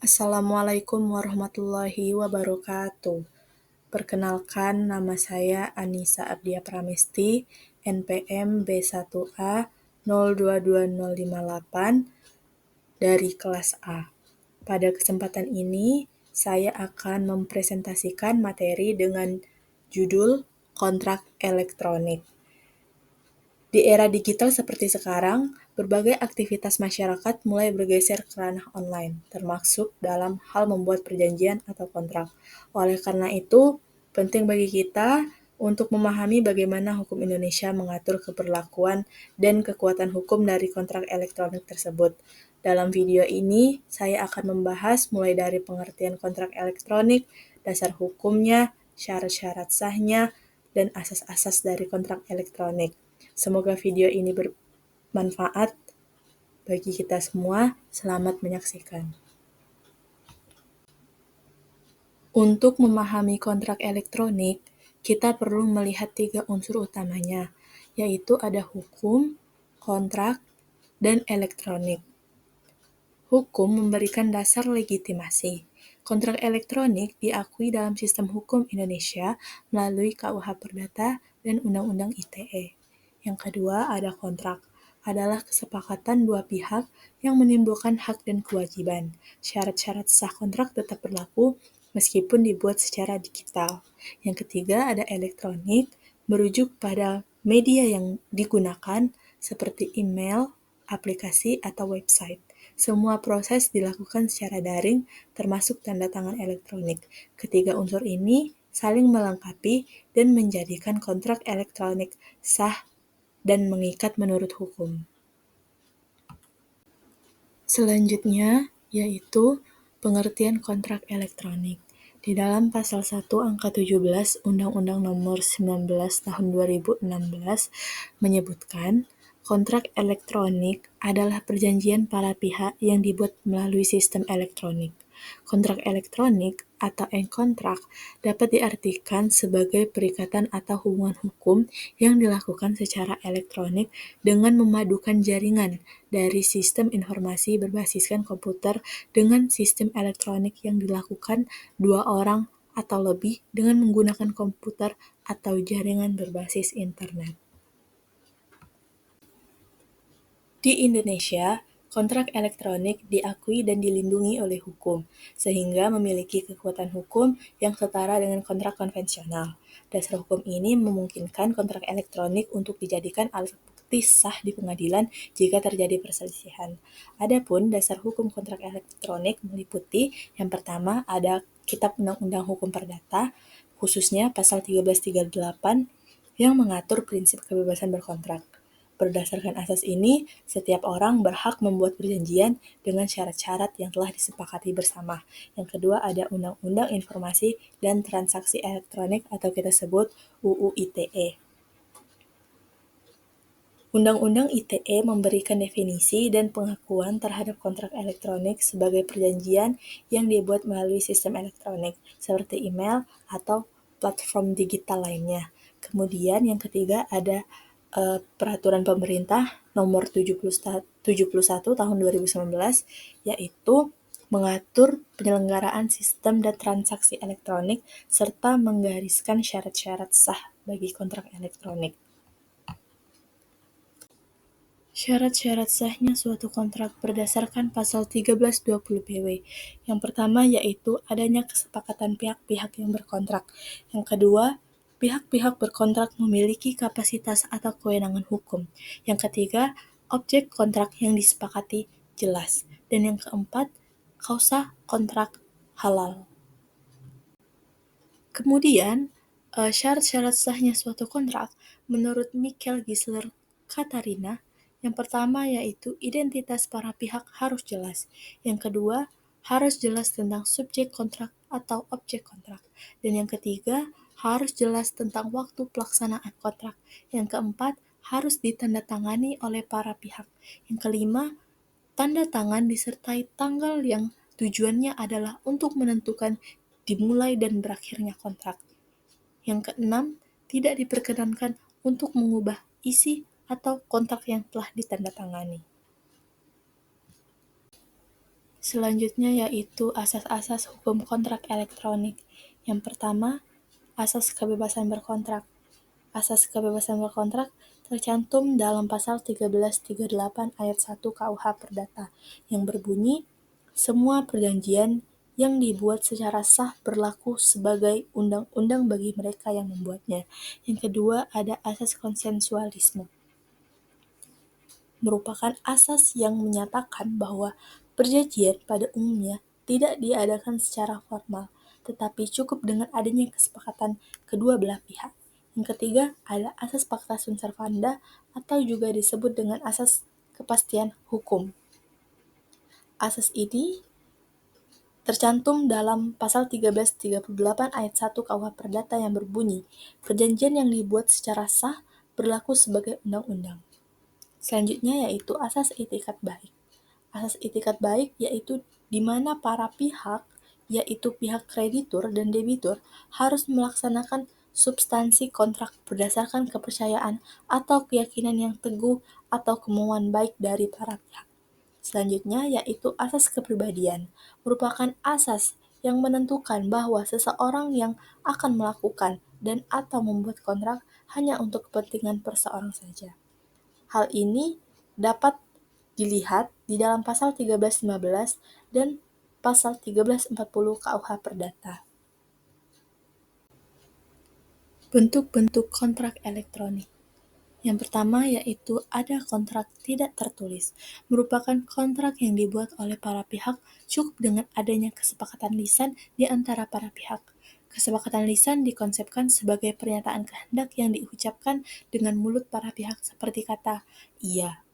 Assalamualaikum warahmatullahi wabarakatuh. Perkenalkan, nama saya Anissa Abdia Pramesti, NPM B1A 022058 dari kelas A. Pada kesempatan ini, saya akan mempresentasikan materi dengan judul kontrak elektronik. Di era digital seperti sekarang, berbagai aktivitas masyarakat mulai bergeser ke ranah online, termasuk dalam hal membuat perjanjian atau kontrak. Oleh karena itu, penting bagi kita untuk memahami bagaimana hukum Indonesia mengatur keberlakuan dan kekuatan hukum dari kontrak elektronik tersebut. Dalam video ini, saya akan membahas mulai dari pengertian kontrak elektronik, dasar hukumnya, syarat-syarat sahnya, dan asas-asas dari kontrak elektronik. Semoga video ini bermanfaat bagi kita semua. Selamat menyaksikan. Untuk memahami kontrak elektronik, kita perlu melihat 3 unsur utamanya, yaitu ada hukum, kontrak, dan elektronik. Hukum memberikan dasar legitimasi. Kontrak elektronik diakui dalam sistem hukum Indonesia melalui KUH Perdata dan Undang-Undang ITE. Yang kedua, ada kontrak. Adalah kesepakatan dua pihak yang menimbulkan hak dan kewajiban. Syarat-syarat sah kontrak tetap berlaku meskipun dibuat secara digital. Yang ketiga, ada elektronik, merujuk pada media yang digunakan seperti email, aplikasi, atau website. Semua proses dilakukan secara daring, termasuk tanda tangan elektronik. Ketiga unsur ini saling melengkapi dan menjadikan kontrak elektronik sah dan mengikat menurut hukum. Selanjutnya, yaitu pengertian kontrak elektronik. Di dalam pasal 1 angka 17 Undang-Undang Nomor 19 Tahun 2016 menyebutkan, kontrak elektronik adalah perjanjian para pihak yang dibuat melalui sistem elektronik. Kontrak elektronik atau e-kontrak dapat diartikan sebagai perikatan atau hubungan hukum yang dilakukan secara elektronik dengan memadukan jaringan dari sistem informasi berbasiskan komputer dengan sistem elektronik yang dilakukan dua orang atau lebih dengan menggunakan komputer atau jaringan berbasis internet. Di Indonesia, kontrak elektronik diakui dan dilindungi oleh hukum, sehingga memiliki kekuatan hukum yang setara dengan kontrak konvensional. Dasar hukum ini memungkinkan kontrak elektronik untuk dijadikan alat bukti sah di pengadilan jika terjadi perselisihan. Adapun dasar hukum kontrak elektronik meliputi yang pertama ada Kitab Undang-Undang Hukum Perdata, khususnya pasal 1338 yang mengatur prinsip kebebasan berkontrak. Berdasarkan asas ini, setiap orang berhak membuat perjanjian dengan syarat-syarat yang telah disepakati bersama. Yang kedua ada Undang-Undang Informasi dan Transaksi Elektronik atau kita sebut UU ITE. Undang-Undang ITE memberikan definisi dan pengakuan terhadap kontrak elektronik sebagai perjanjian yang dibuat melalui sistem elektronik, seperti email atau platform digital lainnya. Kemudian yang ketiga ada Peraturan Pemerintah Nomor 71 Tahun 2019, yaitu mengatur penyelenggaraan sistem dan transaksi elektronik serta menggariskan syarat-syarat sah bagi kontrak elektronik. Syarat-syarat sahnya suatu kontrak berdasarkan pasal 1320 BW. Yang pertama yaitu adanya kesepakatan pihak-pihak yang berkontrak. Yang kedua, pihak-pihak berkontrak memiliki kapasitas atau kewenangan hukum. Yang ketiga, objek kontrak yang disepakati jelas. Dan yang keempat, kausa kontrak halal. Kemudian, syarat-syarat sahnya suatu kontrak menurut Michael Gisler Katarina, yang pertama yaitu identitas para pihak harus jelas. Yang kedua, harus jelas tentang subjek kontrak atau objek kontrak. Dan yang ketiga, harus jelas tentang waktu pelaksanaan kontrak. Yang keempat, harus ditandatangani oleh para pihak. Yang kelima, tanda tangan disertai tanggal yang tujuannya adalah untuk menentukan dimulai dan berakhirnya kontrak. Yang keenam, tidak diperkenankan untuk mengubah isi atau kontrak yang telah ditandatangani. Selanjutnya yaitu asas-asas hukum kontrak elektronik. Yang pertama, asas kebebasan berkontrak. Asas kebebasan berkontrak tercantum dalam pasal 1338 ayat 1 KUH Perdata yang berbunyi, semua perjanjian yang dibuat secara sah berlaku sebagai undang-undang bagi mereka yang membuatnya. Yang kedua, ada asas konsensualisme, merupakan asas yang menyatakan bahwa perjanjian pada umumnya tidak diadakan secara formal, tetapi cukup dengan adanya kesepakatan kedua belah pihak. Yang ketiga, ada asas pacta sunt servanda atau juga disebut dengan asas kepastian hukum. Asas ini tercantum dalam pasal 1338 ayat 1 KUH Perdata yang berbunyi, perjanjian yang dibuat secara sah berlaku sebagai undang-undang. Selanjutnya yaitu asas itikat baik. Asas itikat baik yaitu di mana para pihak, yaitu pihak kreditur dan debitur, harus melaksanakan substansi kontrak berdasarkan kepercayaan atau keyakinan yang teguh atau kemauan baik dari para pihak. Selanjutnya yaitu asas kepribadian, merupakan asas yang menentukan bahwa seseorang yang akan melakukan dan atau membuat kontrak hanya untuk kepentingan perseorang saja. Hal ini dapat dilihat di dalam pasal 1315 dan pasal 1340 KUH Perdata. Bentuk-bentuk kontrak elektronik. Yang pertama yaitu ada kontrak tidak tertulis, merupakan kontrak yang dibuat oleh para pihak cukup dengan adanya kesepakatan lisan di antara para pihak. Kesepakatan lisan dikonsepkan sebagai pernyataan kehendak yang diucapkan dengan mulut para pihak seperti kata iya.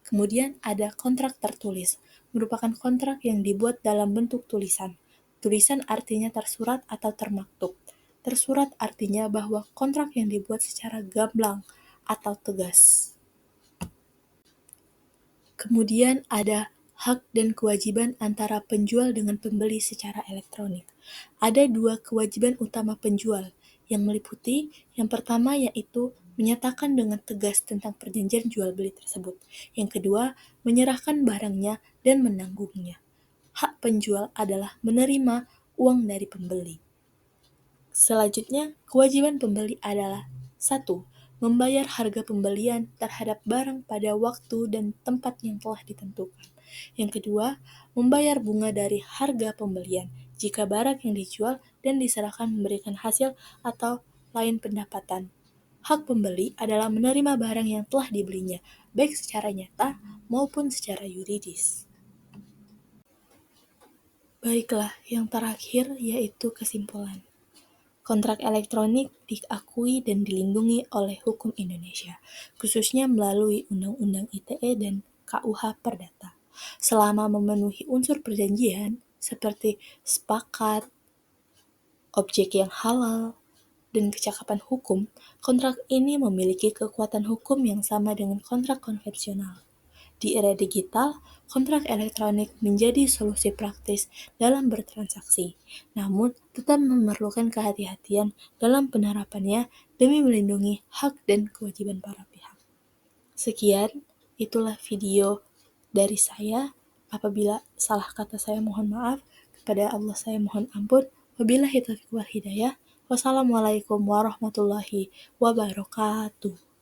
Kemudian ada kontrak tertulis, merupakan kontrak yang dibuat dalam bentuk tulisan. Tulisan artinya tersurat atau termaktub. Tersurat artinya bahwa kontrak yang dibuat secara gamblang atau tegas. Kemudian ada hak dan kewajiban antara penjual dengan pembeli secara elektronik. Ada dua kewajiban utama penjual yang meliputi yang pertama yaitu menyatakan dengan tegas tentang perjanjian jual beli tersebut. Yang kedua, menyerahkan barangnya dan menanggungnya. Hak penjual adalah menerima uang dari pembeli. Selanjutnya, kewajiban pembeli adalah 1. Membayar harga pembelian terhadap barang pada waktu dan tempat yang telah ditentukan. Yang kedua, membayar bunga dari harga pembelian jika barang yang dijual dan diserahkan memberikan hasil atau lain pendapatan. Hak pembeli adalah menerima barang yang telah dibelinya, baik secara nyata maupun secara yuridis. Baiklah, yang terakhir yaitu kesimpulan. Kontrak elektronik diakui dan dilindungi oleh hukum Indonesia, khususnya melalui Undang-Undang ITE dan KUH Perdata. Selama memenuhi unsur perjanjian seperti sepakat, objek yang halal, dan kecakapan hukum, kontrak ini memiliki kekuatan hukum yang sama dengan kontrak konvensional. Di era digital, kontrak elektronik menjadi solusi praktis dalam bertransaksi, namun tetap memerlukan kehati-hatian dalam penerapannya demi melindungi hak dan kewajiban para pihak. Sekian, itulah video dari saya. Apabila salah kata saya mohon maaf, kepada Allah saya mohon ampun. Wabillahi taufiq wal hidayah. Wassalamualaikum warahmatullahi wabarakatuh.